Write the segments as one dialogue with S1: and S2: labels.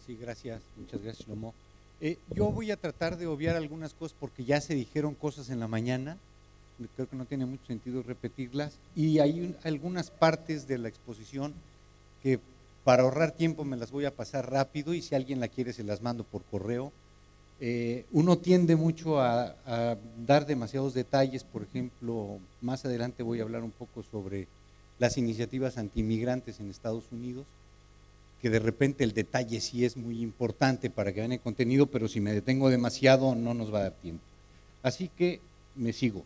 S1: Sí, gracias, muchas gracias, Shlomo. Yo voy a tratar de obviar algunas cosas porque ya se dijeron cosas en la mañana, creo que no tiene mucho sentido repetirlas, y hay algunas partes de la exposición que para ahorrar tiempo me las voy a pasar rápido y si alguien la quiere se las mando por correo. Uno tiende mucho a dar demasiados detalles, por ejemplo, más adelante voy a hablar un poco sobre las iniciativas antiinmigrantes en Estados Unidos, que de repente el detalle sí es muy importante para que vean el contenido, pero si me detengo demasiado no nos va a dar tiempo. Así que me sigo.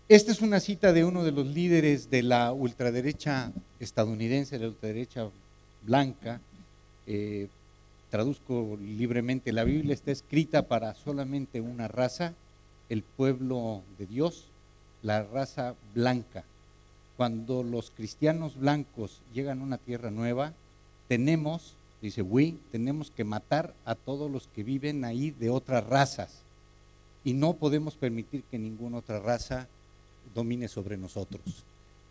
S1: Esta es una cita de uno de los líderes de la ultraderecha estadounidense, de la ultraderecha blanca. Traduzco libremente, la Biblia está escrita para solamente una raza, el pueblo de Dios, la raza blanca. Cuando los cristianos blancos llegan a una tierra nueva, tenemos, dice tenemos que matar a todos los que viven ahí de otras razas y no podemos permitir que ninguna otra raza domine sobre nosotros.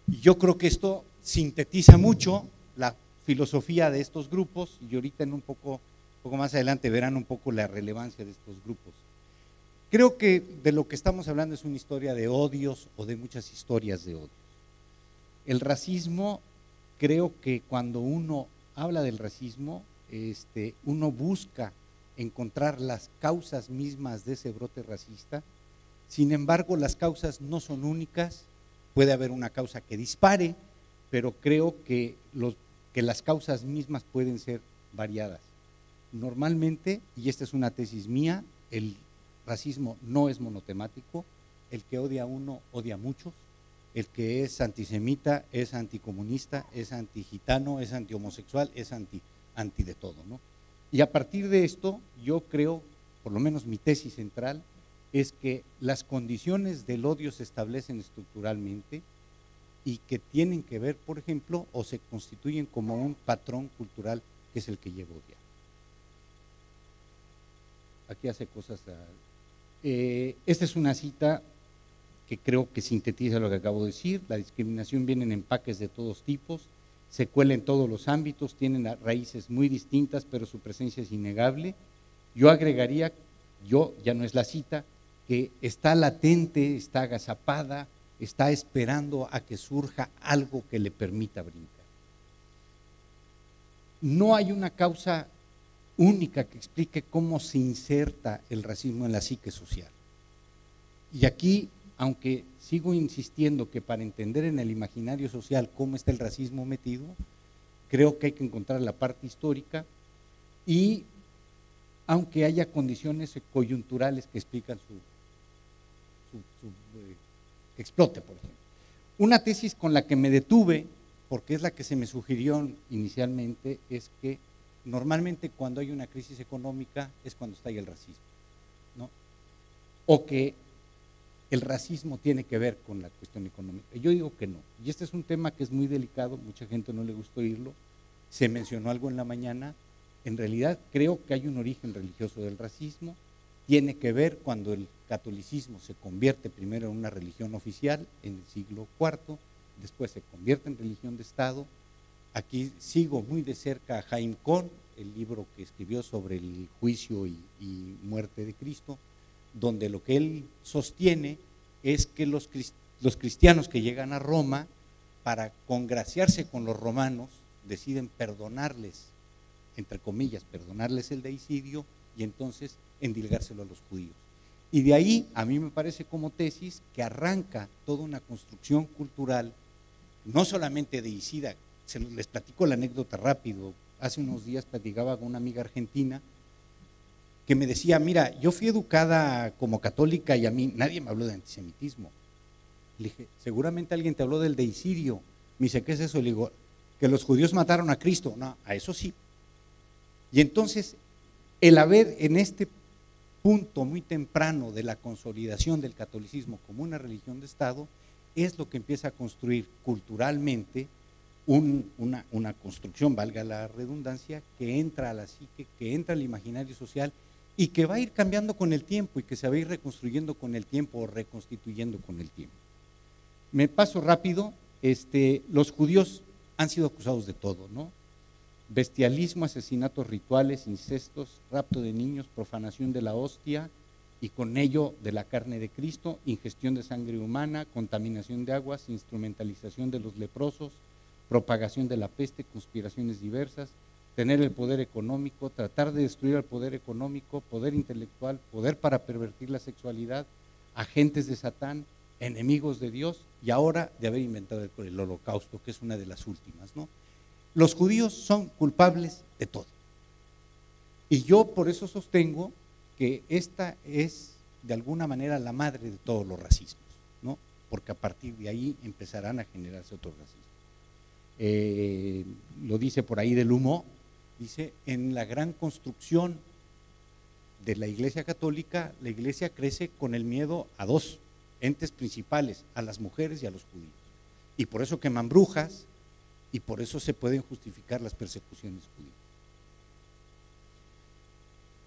S1: Y yo creo que esto sintetiza mucho la filosofía de estos grupos y ahorita en un poco más adelante verán un poco la relevancia de estos grupos. Creo que de lo que estamos hablando es una historia de odios o de muchas historias de odios. El racismo, creo que cuando uno habla del racismo, uno busca encontrar las causas mismas de ese brote racista. Sin embargo, las causas no son únicas, puede haber una causa que dispare, pero creo que las causas mismas pueden ser variadas. Normalmente, y esta es una tesis mía, el racismo no es monotemático, el que odia a uno odia a muchos, el que es antisemita es anticomunista, es antigitano, es antihomosexual, es anti de todo, ¿no? Y a partir de esto, yo creo, por lo menos mi tesis central, es que las condiciones del odio se establecen estructuralmente y que tienen que ver, por ejemplo, o se constituyen como un patrón cultural que es el que lleva a odiar. Aquí hace cosas. Esta es una cita que creo que sintetiza lo que acabo de decir. La discriminación viene en empaques de todos tipos, se cuela en todos los ámbitos, tienen raíces muy distintas, pero su presencia es innegable. Yo agregaría, ya no es la cita, que está latente, está agazapada, está esperando a que surja algo que le permita brincar. No hay una causa única que explique cómo se inserta el racismo en la psique social. Y aquí, aunque sigo insistiendo que para entender en el imaginario social cómo está el racismo metido, creo que hay que encontrar la parte histórica y aunque haya condiciones coyunturales que explican que explote, por ejemplo. Una tesis con la que me detuve, porque es la que se me sugirió inicialmente, es que normalmente cuando hay una crisis económica es cuando está ahí el racismo, ¿no? O que el racismo tiene que ver con la cuestión económica. Yo digo que no, y este es un tema que es muy delicado, mucha gente no le gusta oírlo, se mencionó algo en la mañana, en realidad creo que hay un origen religioso del racismo, tiene que ver cuando el catolicismo se convierte primero en una religión oficial en el siglo IV, después se convierte en religión de Estado. Aquí sigo muy de cerca a Jaime Kohn, el libro que escribió sobre el juicio y muerte de Cristo, donde lo que él sostiene es que los cristianos que llegan a Roma, para congraciarse con los romanos, deciden perdonarles, entre comillas, perdonarles el deicidio y entonces endilgárselo a los judíos. Y de ahí, a mí me parece como tesis que arranca toda una construcción cultural, no solamente deicida. Les platico la anécdota rápido. Hace unos días platicaba con una amiga argentina que me decía, mira, yo fui educada como católica y a mí nadie me habló de antisemitismo. Le dije, seguramente alguien te habló del deicidio. Me dice, ¿qué es eso? Le digo, que los judíos mataron a Cristo. No, a eso sí. Y entonces, el haber en este punto muy temprano de la consolidación del catolicismo como una religión de Estado, es lo que empieza a construir culturalmente una construcción, valga la redundancia, que entra a la psique, que entra al imaginario social y que va a ir cambiando con el tiempo y que se va a ir reconstruyendo con el tiempo o reconstituyendo con el tiempo. Me paso rápido, los judíos han sido acusados de todo, ¿no? bestialismo, asesinatos rituales, incestos, rapto de niños, profanación de la hostia y con ello de la carne de Cristo, ingestión de sangre humana, contaminación de aguas, instrumentalización de los leprosos, propagación de la peste, conspiraciones diversas, tener el poder económico, tratar de destruir el poder económico, poder intelectual, poder para pervertir la sexualidad, agentes de Satán, enemigos de Dios y ahora de haber inventado el holocausto, que es una de las últimas, ¿no? Los judíos son culpables de todo. Y yo por eso sostengo que esta es de alguna manera la madre de todos los racismos, ¿no? Porque a partir de ahí empezarán a generarse otros racismos. Lo dice por ahí del Humo, dice, en la gran construcción de la Iglesia Católica, la Iglesia crece con el miedo a dos entes principales, a las mujeres y a los judíos. Y por eso queman brujas y por eso se pueden justificar las persecuciones judías.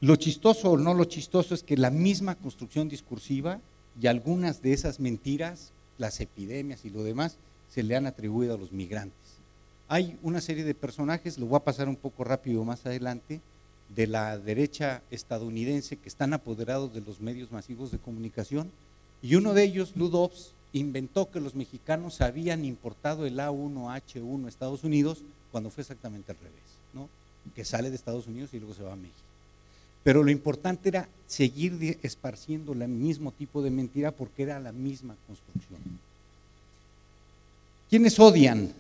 S1: Lo chistoso o no lo chistoso es que la misma construcción discursiva y algunas de esas mentiras, las epidemias y lo demás, se le han atribuido a los migrantes. Hay una serie de personajes, lo voy a pasar un poco rápido más adelante, de la derecha estadounidense que están apoderados de los medios masivos de comunicación, y uno de ellos, Lou Dobbs, inventó que los mexicanos habían importado el A1H1 a Estados Unidos cuando fue exactamente al revés, ¿no? Que sale de Estados Unidos y luego se va a México. Pero lo importante era seguir esparciendo el mismo tipo de mentira porque era la misma construcción. ¿Quiénes odian?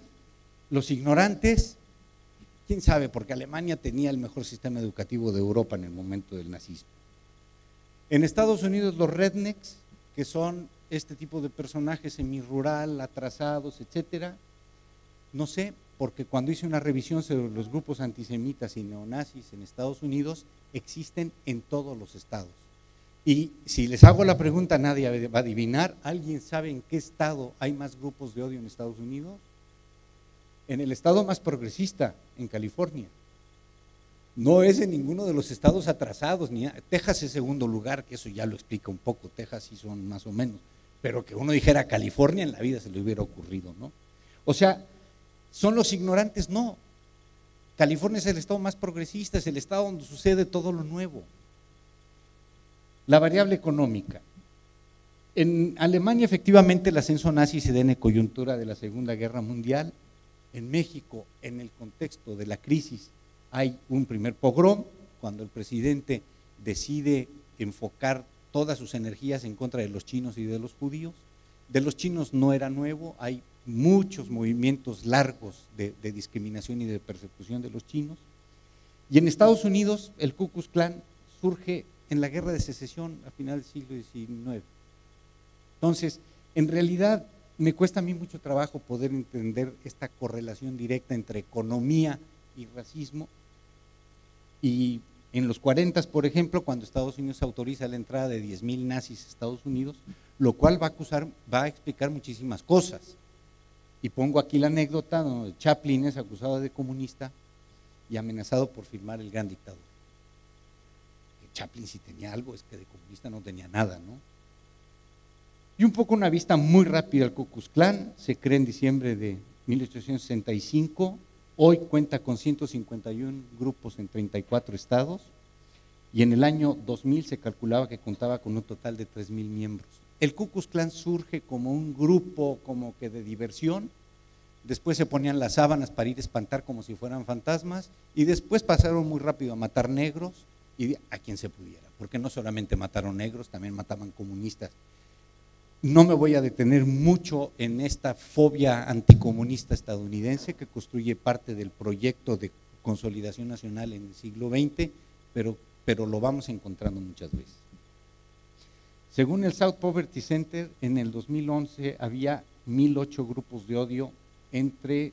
S1: Los ignorantes, quién sabe, porque Alemania tenía el mejor sistema educativo de Europa en el momento del nazismo. En Estados Unidos los rednecks, que son este tipo de personajes semirural, atrasados, etcétera, no sé, porque cuando hice una revisión sobre los grupos antisemitas y neonazis en Estados Unidos, existen en todos los estados. Y si les hago la pregunta, nadie va a adivinar. ¿Alguien sabe en qué estado hay más grupos de odio en Estados Unidos? En el estado más progresista, en California. No es en ninguno de los estados atrasados, ni Texas es segundo lugar, que eso ya lo explica un poco, Texas sí son más o menos, pero que uno dijera California en la vida se le hubiera ocurrido, ¿no? O sea, ¿son los ignorantes? No. California es el estado más progresista, es el estado donde sucede todo lo nuevo. La variable económica. En Alemania efectivamente el ascenso nazi se da en coyuntura de la Segunda Guerra Mundial. En México, en el contexto de la crisis, hay un primer pogrom, cuando el presidente decide enfocar todas sus energías en contra de los chinos y de los judíos. De los chinos no era nuevo, hay muchos movimientos largos de discriminación y de persecución de los chinos. Y en Estados Unidos el Ku Klux Klan surge en la Guerra de Secesión a final del siglo XIX. Entonces, en realidad me cuesta a mí mucho trabajo poder entender esta correlación directa entre economía y racismo. Y en los 40, por ejemplo, cuando Estados Unidos autoriza la entrada de 10,000 nazis a Estados Unidos, lo cual va a explicar muchísimas cosas. Y pongo aquí la anécdota donde Chaplin es acusado de comunista y amenazado por firmar El Gran Dictador. Que Chaplin si tenía algo, es que de comunista no tenía nada, ¿no? Y un poco una vista muy rápida al Ku Klux Klan, se crea en diciembre de 1865, hoy cuenta con 151 grupos en 34 estados y en el año 2000 se calculaba que contaba con un total de 3,000 miembros. El Ku Klux Klan surge como un grupo como que de diversión, después se ponían las sábanas para ir a espantar como si fueran fantasmas y después pasaron muy rápido a matar negros y a quien se pudiera, porque no solamente mataron negros, también mataban comunistas. No me voy a detener mucho en esta fobia anticomunista estadounidense que construye parte del proyecto de consolidación nacional en el siglo XX, pero lo vamos encontrando muchas veces. Según el South Poverty Center, en el 2011 había 1,008 grupos de odio entre,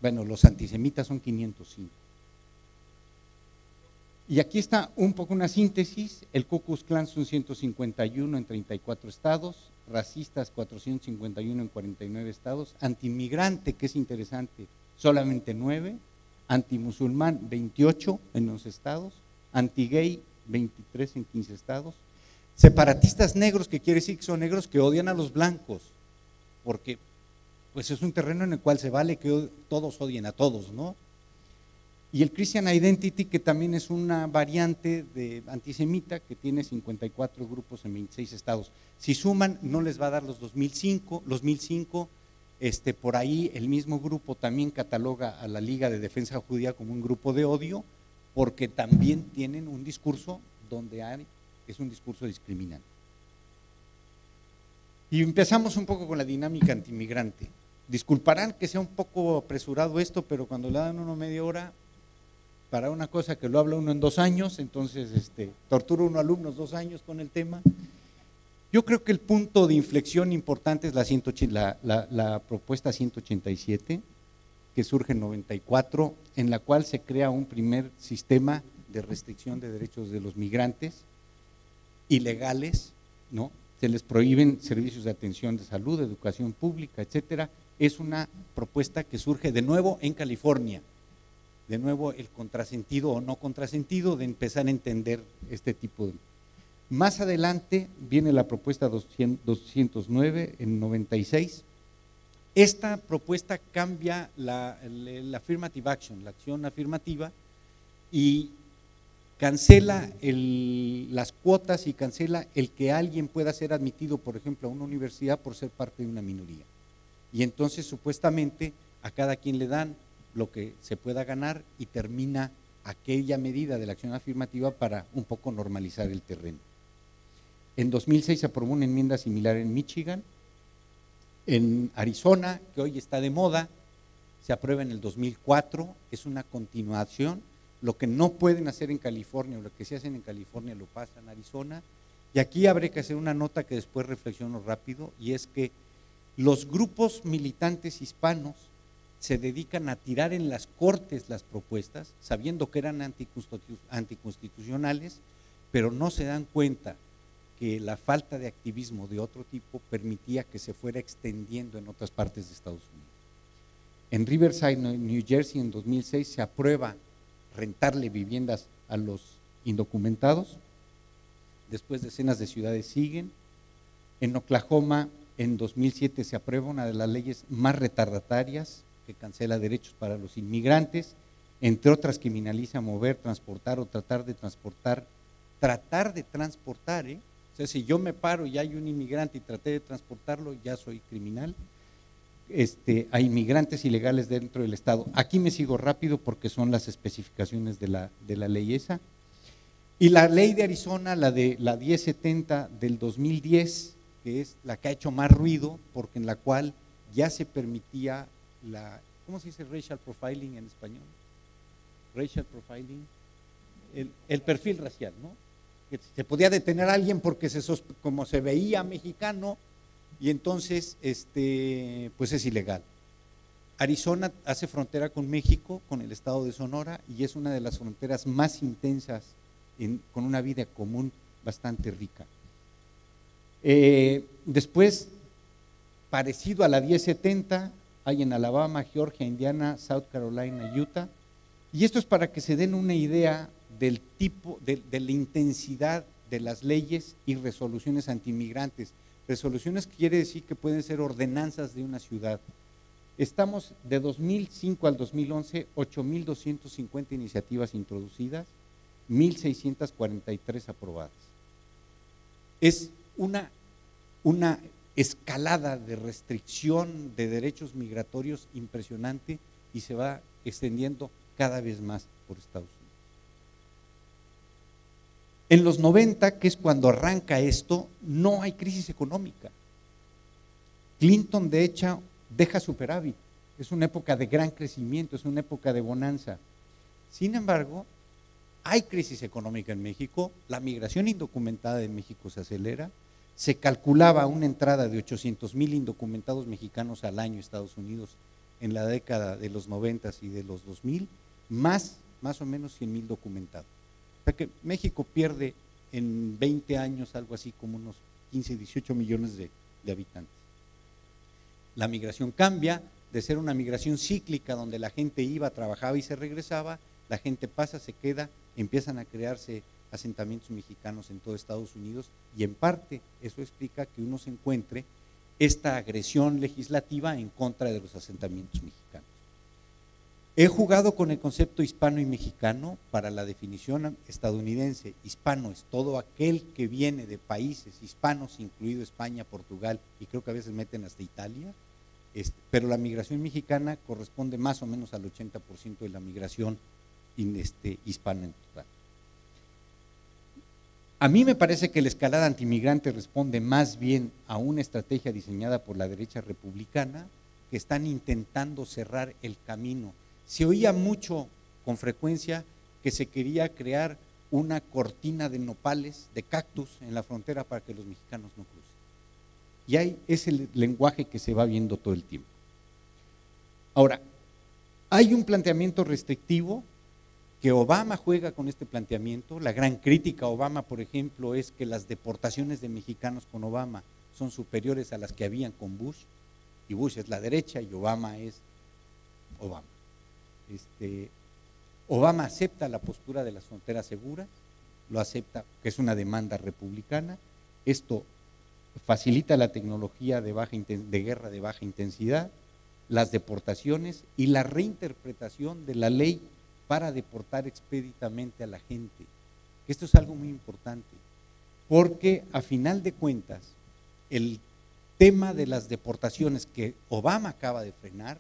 S1: bueno, los antisemitas son 505. Y aquí está un poco una síntesis. El Ku Klux Klan son 151 en 34 estados, racistas 451 en 49 estados, antimigrante, que es interesante, solamente 9, antimusulmán 28 en los estados, antigay 23 en 15 estados, separatistas negros, que quiere decir que son negros que odian a los blancos, porque pues es un terreno en el cual se vale que todos odien a todos, ¿no? y el Christian Identity, que también es una variante de antisemita que tiene 54 grupos en 26 estados. Si suman, no les va a dar los 2005, por ahí el mismo grupo también cataloga a la Liga de Defensa Judía como un grupo de odio, porque también tienen un discurso donde es un discurso discriminante. Y empezamos un poco con la dinámica antimigrante. Disculparán que sea un poco apresurado esto, pero cuando le dan uno media hora para una cosa que lo habla uno en 2 años, entonces tortura uno a alumnos 2 años con el tema. Yo creo que el punto de inflexión importante es la propuesta 187, que surge en 94, en la cual se crea un primer sistema de restricción de derechos de los migrantes ilegales, ¿no? Se les prohíben servicios de atención de salud, educación pública, etcétera. Es una propuesta que surge de nuevo en California. De nuevo el contrasentido o no contrasentido de empezar a entender este tipo de… Más adelante viene la propuesta 209 en 96. Esta propuesta cambia la affirmative action, la acción afirmativa, y cancela las cuotas y cancela el que alguien pueda ser admitido, por ejemplo, a una universidad por ser parte de una minoría. Y entonces supuestamente a cada quien le dan lo que se pueda ganar y termina aquella medida de la acción afirmativa para un poco normalizar el terreno. En 2006 se aprobó una enmienda similar en Michigan. En Arizona, que hoy está de moda, se aprueba en el 2004, es una continuación. Lo que no pueden hacer en California o lo que se hacen en California lo pasan en Arizona. Y aquí habría que hacer una nota que después reflexiono rápido, y es que los grupos militantes hispanos se dedican a tirar en las cortes las propuestas, sabiendo que eran anticonstitucionales, pero no se dan cuenta que la falta de activismo de otro tipo permitía que se fuera extendiendo en otras partes de Estados Unidos. En Riverside, New Jersey, en 2006 se aprueba rentarle viviendas a los indocumentados. Después decenas de ciudades siguen. En Oklahoma, en 2007 se aprueba una de las leyes más retardatarias que cancela derechos para los inmigrantes, entre otras criminaliza mover, transportar o tratar de transportar, o sea, si yo me paro y hay un inmigrante y traté de transportarlo, ya soy criminal. A inmigrantes ilegales dentro del estado. Aquí me sigo rápido porque son las especificaciones de la ley esa. Y la ley de Arizona, la 1070 del 2010, que es la que ha hecho más ruido, porque en la cual ya se permitía ¿cómo se dice racial profiling en español? Racial profiling, el perfil racial, ¿no? Que se podía detener a alguien porque como se veía mexicano, y entonces pues es ilegal. Arizona hace frontera con México, con el estado de Sonora, y es una de las fronteras más intensas con una vida común bastante rica. Después, parecido a la 1070, hay en Alabama, Georgia, Indiana, South Carolina, Utah, y esto es para que se den una idea del tipo, de la intensidad de las leyes y resoluciones antiinmigrantes. Resoluciones quiere decir que pueden ser ordenanzas de una ciudad. Estamos de 2005 al 2011, 8,250 iniciativas introducidas, 1,643 aprobadas. Es una escalada de restricción de derechos migratorios impresionante y se va extendiendo cada vez más por Estados Unidos. En los 90, que es cuando arranca esto, no hay crisis económica. Clinton, de hecho, deja superávit. Es una época de gran crecimiento, es una época de bonanza. Sin embargo, hay crisis económica en México, la migración indocumentada de México se acelera, se calculaba una entrada de 800,000 indocumentados mexicanos al año a Estados Unidos en la década de los 90 y de los 2000, más o menos 100,000 documentados. O sea que México pierde en 20 años algo así como unos 15, 18 millones de habitantes. La migración cambia de ser una migración cíclica donde la gente iba, trabajaba y se regresaba, la gente pasa, se queda, empiezan a crearse asentamientos mexicanos en todo Estados Unidos, y en parte eso explica que uno se encuentre esta agresión legislativa en contra de los asentamientos mexicanos. He jugado con el concepto hispano y mexicano para la definición estadounidense. Hispano es todo aquel que viene de países hispanos, incluido España, Portugal, y creo que a veces meten hasta Italia, pero la migración mexicana corresponde más o menos al 80% de la migración hispana en total. A mí me parece que la escalada antimigrante responde más bien a una estrategia diseñada por la derecha republicana, que están intentando cerrar el camino. Se oía mucho, con frecuencia, que se quería crear una cortina de nopales, de cactus en la frontera para que los mexicanos no crucen. Y ahí es el lenguaje que se va viendo todo el tiempo. Ahora, hay un planteamiento restrictivo que Obama juega con este planteamiento. La gran crítica a Obama, por ejemplo, es que las deportaciones de mexicanos con Obama son superiores a las que habían con Bush, y Bush es la derecha y Obama es Obama. Obama acepta la postura de las fronteras seguras, lo acepta, que es una demanda republicana. Esto facilita la tecnología de guerra de baja intensidad, las deportaciones y la reinterpretación de la ley para deportar expeditamente a la gente. Esto es algo muy importante, porque a final de cuentas, el tema de las deportaciones que Obama acaba de frenar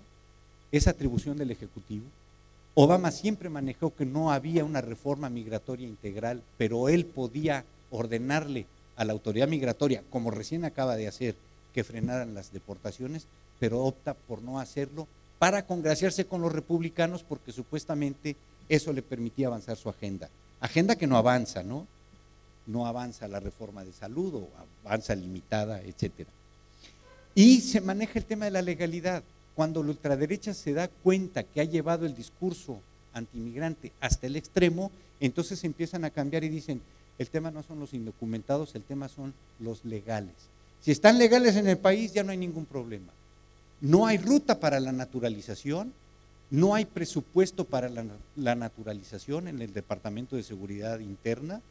S1: es atribución del Ejecutivo. Obama siempre manejó que no había una reforma migratoria integral, pero él podía ordenarle a la autoridad migratoria, como recién acaba de hacer, que frenaran las deportaciones, pero opta por no hacerlo para congraciarse con los republicanos, porque supuestamente eso le permitía avanzar su agenda. Agenda que no avanza, ¿no? No avanza la reforma de salud, o avanza limitada, etcétera. Y se maneja el tema de la legalidad. Cuando la ultraderecha se da cuenta que ha llevado el discurso antimigrante hasta el extremo, entonces empiezan a cambiar y dicen, el tema no son los indocumentados, el tema son los legales. Si están legales en el país, ya no hay ningún problema. No hay ruta para la naturalización, no hay presupuesto para la naturalización en el Departamento de Seguridad Interna,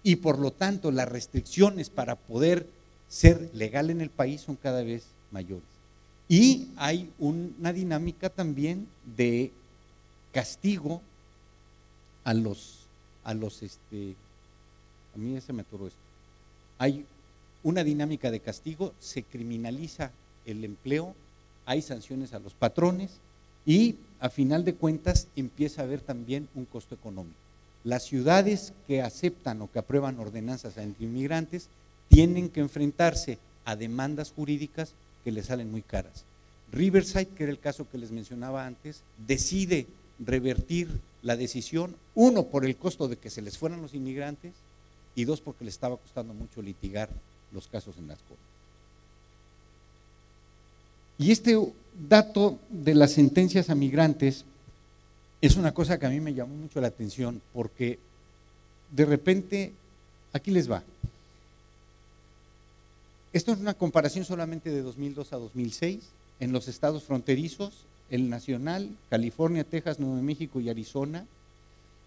S1: y por lo tanto las restricciones para poder ser legal en el país son cada vez mayores. Y hay una dinámica también de castigo a mí ya se me atoró esto. Hay una dinámica de castigo, se criminaliza el empleo, hay sanciones a los patrones y a final de cuentas empieza a haber también un costo económico. Las ciudades que aceptan o que aprueban ordenanzas antiinmigrantes tienen que enfrentarse a demandas jurídicas que les salen muy caras. Riverside, que era el caso que les mencionaba antes, decide revertir la decisión, uno, por el costo de que se les fueran los inmigrantes, y dos, porque les estaba costando mucho litigar los casos en las cortes. Y este dato de las sentencias a migrantes es una cosa que a mí me llamó mucho la atención, porque de repente, aquí les va. Esto es una comparación solamente de 2002 a 2006, en los estados fronterizos, el nacional, California, Texas, Nuevo México y Arizona,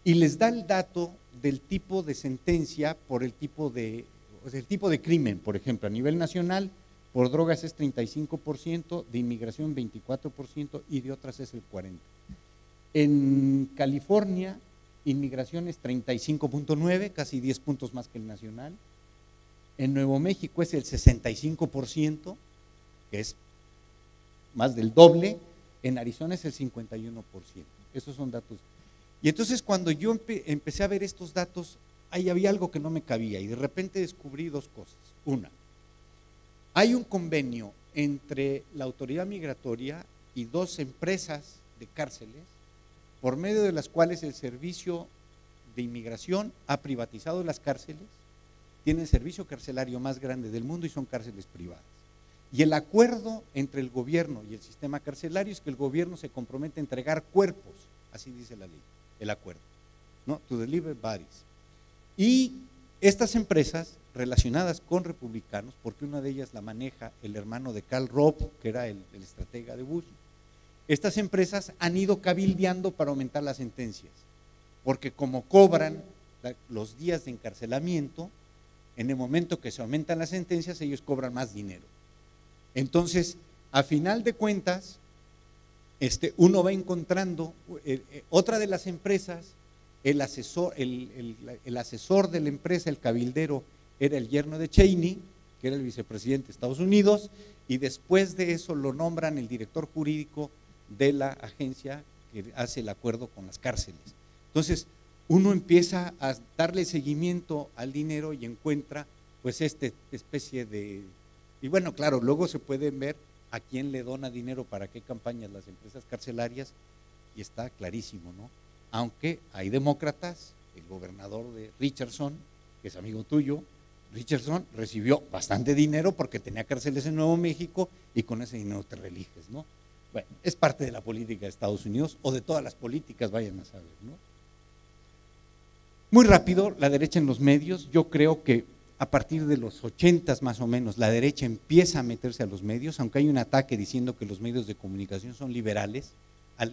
S1: y les da el dato del tipo de sentencia por el tipo de crimen. Por ejemplo, a nivel nacional, por drogas es 35%, de inmigración 24% y de otras es el 40%. En California, inmigración es 35.9%, casi 10 puntos más que el nacional. En Nuevo México es el 65%, que es más del doble. En Arizona es el 51%. Esos son datos. Y entonces cuando yo empecé a ver estos datos, ahí había algo que no me cabía y de repente descubrí dos cosas. Una, hay un convenio entre la autoridad migratoria y dos empresas de cárceles, por medio de las cuales el servicio de inmigración ha privatizado las cárceles, tiene el servicio carcelario más grande del mundo y son cárceles privadas. Y el acuerdo entre el gobierno y el sistema carcelario es que el gobierno se compromete a entregar cuerpos, así dice la ley, el acuerdo, ¿no? To deliver bodies. Y estas empresas relacionadas con republicanos, porque una de ellas la maneja el hermano de Karl Rove, que era el estratega de Bush, estas empresas han ido cabildeando para aumentar las sentencias, porque como cobran los días de encarcelamiento, en el momento que se aumentan las sentencias, ellos cobran más dinero. Entonces, a final de cuentas, uno va encontrando, otra de las empresas, el asesor de la empresa, el cabildero, era el yerno de Cheney, que era el vicepresidente de Estados Unidos, y después de eso lo nombran el director jurídico de la agencia que hace el acuerdo con las cárceles. Entonces, uno empieza a darle seguimiento al dinero y encuentra pues especie de, y bueno, claro, luego se pueden ver a quién le dona dinero para qué campañas las empresas carcelarias, y está clarísimo, ¿no? Aunque hay demócratas, el gobernador de Richardson, que es amigo tuyo, Richardson recibió bastante dinero porque tenía cárceles en Nuevo México y con ese dinero te reeliges, ¿no? Bueno, es parte de la política de Estados Unidos o de todas las políticas, vayan a saber, ¿no? Muy rápido, la derecha en los medios, yo creo que a partir de los 80s más o menos, la derecha empieza a meterse a los medios, aunque hay un ataque diciendo que los medios de comunicación son liberales,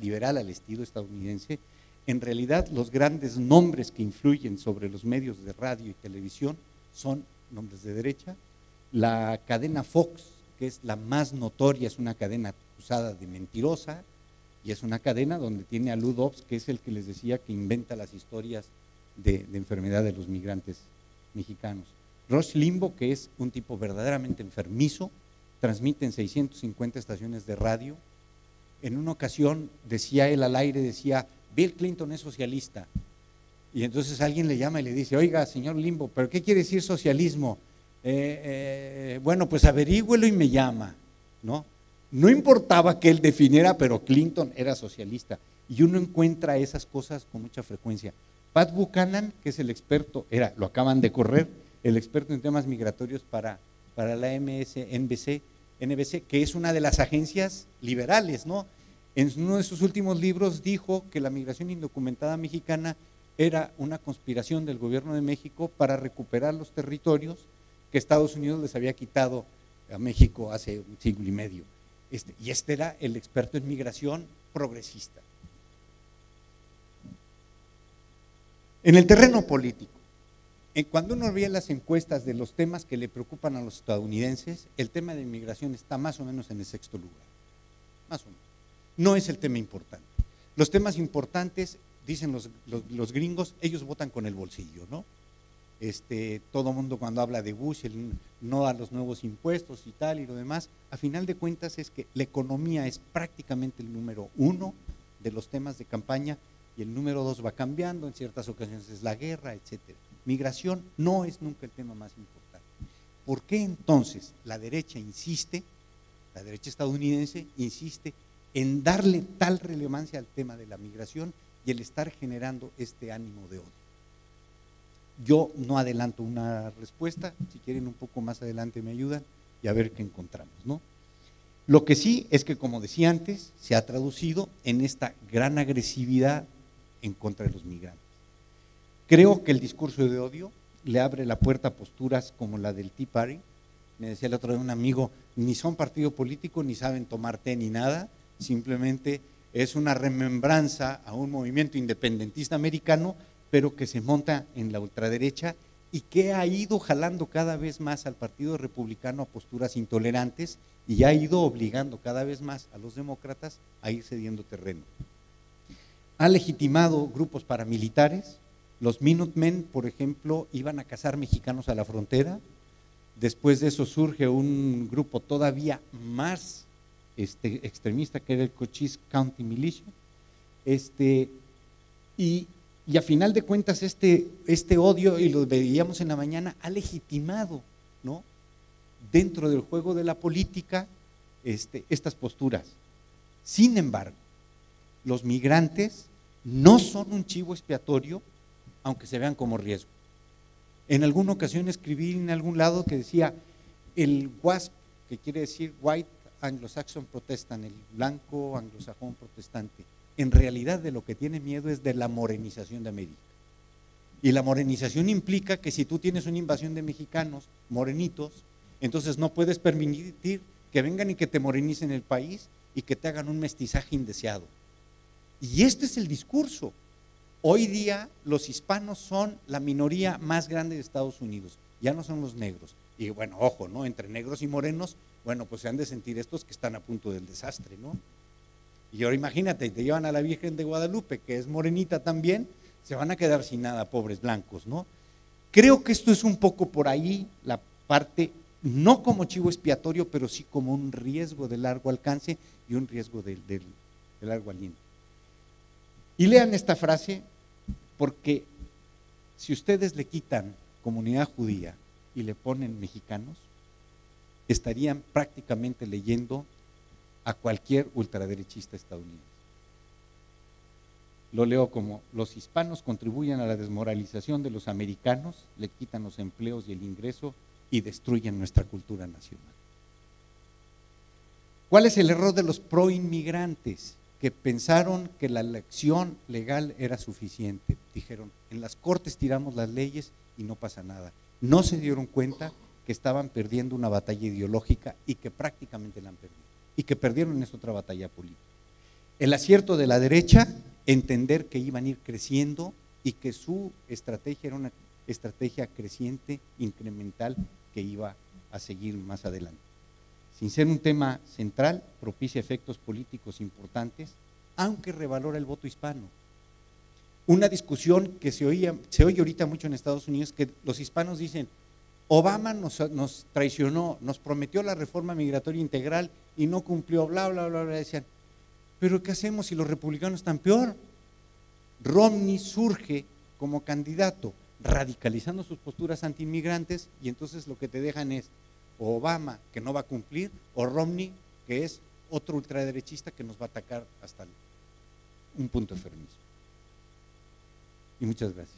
S1: liberal al estilo estadounidense. En realidad, los grandes nombres que influyen sobre los medios de radio y televisión son nombres de derecha. La cadena Fox, que es la más notoria, es una cadena acusada de mentirosa, y es una cadena donde tiene a Lou Dobbs, que es el que les decía que inventa las historias de enfermedad de los migrantes mexicanos. Rush Limbaugh, que es un tipo verdaderamente enfermizo, transmite en 650 estaciones de radio. En una ocasión decía él al aire, decía, Bill Clinton es socialista, y entonces alguien le llama y le dice, oiga, señor Limbaugh, ¿pero qué quiere decir socialismo? Bueno, pues averígüelo y me llama, ¿no? No importaba que él definiera, pero Clinton era socialista, y uno encuentra esas cosas con mucha frecuencia. Pat Buchanan, que es el experto, lo acaban de correr, el experto en temas migratorios para la MSNBC, que es una de las agencias liberales, ¿no? En uno de sus últimos libros dijo que la migración indocumentada mexicana era una conspiración del gobierno de México para recuperar los territorios que Estados Unidos les había quitado a México hace un siglo y medio. Y era el experto en migración progresista. En el terreno político, cuando uno ve las encuestas de los temas que le preocupan a los estadounidenses, el tema de inmigración está más o menos en el 6º lugar, más o menos. No es el tema importante. Los temas importantes, dicen los gringos, ellos votan con el bolsillo, ¿no? Todo mundo cuando habla de Bush, el no a los nuevos impuestos y tal y lo demás, a final de cuentas es que la economía es prácticamente el número 1 de los temas de campaña, y el número 2 va cambiando, en ciertas ocasiones es la guerra, etcétera. Migración no es nunca el tema más importante. ¿Por qué entonces la derecha insiste, la derecha estadounidense insiste en darle tal relevancia al tema de la migración y el estar generando este ánimo de odio? Yo no adelanto una respuesta, si quieren un poco más adelante me ayudan y a ver qué encontramos, ¿no? Lo que sí es que, como decía antes, se ha traducido en esta gran agresividad en contra de los migrantes. Creo que el discurso de odio le abre la puerta a posturas como la del Tea Party. Me decía el otro día un amigo, ni son partido político, ni saben tomar té ni nada, simplemente es una remembranza a un movimiento independentista americano, pero que se monta en la ultraderecha y que ha ido jalando cada vez más al Partido Republicano a posturas intolerantes y ha ido obligando cada vez más a los demócratas a ir cediendo terreno. Ha legitimado grupos paramilitares. Los Minutemen, por ejemplo, iban a cazar mexicanos a la frontera. Después de eso surge un grupo todavía más extremista, que era el Cochise County Militia. Y a final de cuentas este odio, y lo veíamos en la mañana, ha legitimado, ¿no?, dentro del juego de la política estas posturas. Sin embargo, los migrantes no son un chivo expiatorio, aunque se vean como riesgo. En alguna ocasión escribí en algún lado que decía, el WASP, que quiere decir White Anglo-Saxon Protestant, el blanco anglosajón protestante, en realidad de lo que tiene miedo es de la morenización de América. Y la morenización implica que si tú tienes una invasión de mexicanos morenitos, entonces no puedes permitir que vengan y que te morenicen el país y que te hagan un mestizaje indeseado. Y este es el discurso. Hoy día los hispanos son la minoría más grande de Estados Unidos, ya no son los negros. Y bueno, ojo, ¿no?, entre negros y morenos, bueno, pues se han de sentir estos que están a punto del desastre, ¿no? Y ahora imagínate, te llevan a la Virgen de Guadalupe, que es morenita también, se van a quedar sin nada, pobres blancos, ¿no? Creo que esto es un poco por ahí la parte, no como chivo expiatorio, pero sí como un riesgo de largo alcance y un riesgo de largo aliento. Y lean esta frase, porque si ustedes le quitan comunidad judía y le ponen mexicanos, estarían prácticamente leyendo a cualquier ultraderechista estadounidense. Lo leo como: los hispanos contribuyen a la desmoralización de los americanos, le quitan los empleos y el ingreso y destruyen nuestra cultura nacional. ¿Cuál es el error de los proinmigrantes? Que pensaron que la elección legal era suficiente. Dijeron, en las cortes tiramos las leyes y no pasa nada. No se dieron cuenta que estaban perdiendo una batalla ideológica y que prácticamente la han perdido. Y que perdieron en esta otra batalla política. El acierto de la derecha, entender que iban a ir creciendo y que su estrategia era una estrategia creciente, incremental, que iba a seguir más adelante. Sin ser un tema central, propicia efectos políticos importantes, aunque revalora el voto hispano. Una discusión que se oye ahorita mucho en Estados Unidos, que los hispanos dicen, Obama nos traicionó, nos prometió la reforma migratoria integral y no cumplió, bla, bla, bla, bla. Decían, pero ¿qué hacemos si los republicanos están peor? Romney surge como candidato, radicalizando sus posturas antiinmigrantes, y entonces lo que te dejan es o Obama, que no va a cumplir, o Romney, que es otro ultraderechista que nos va a atacar hasta un punto enfermizo. Y muchas gracias.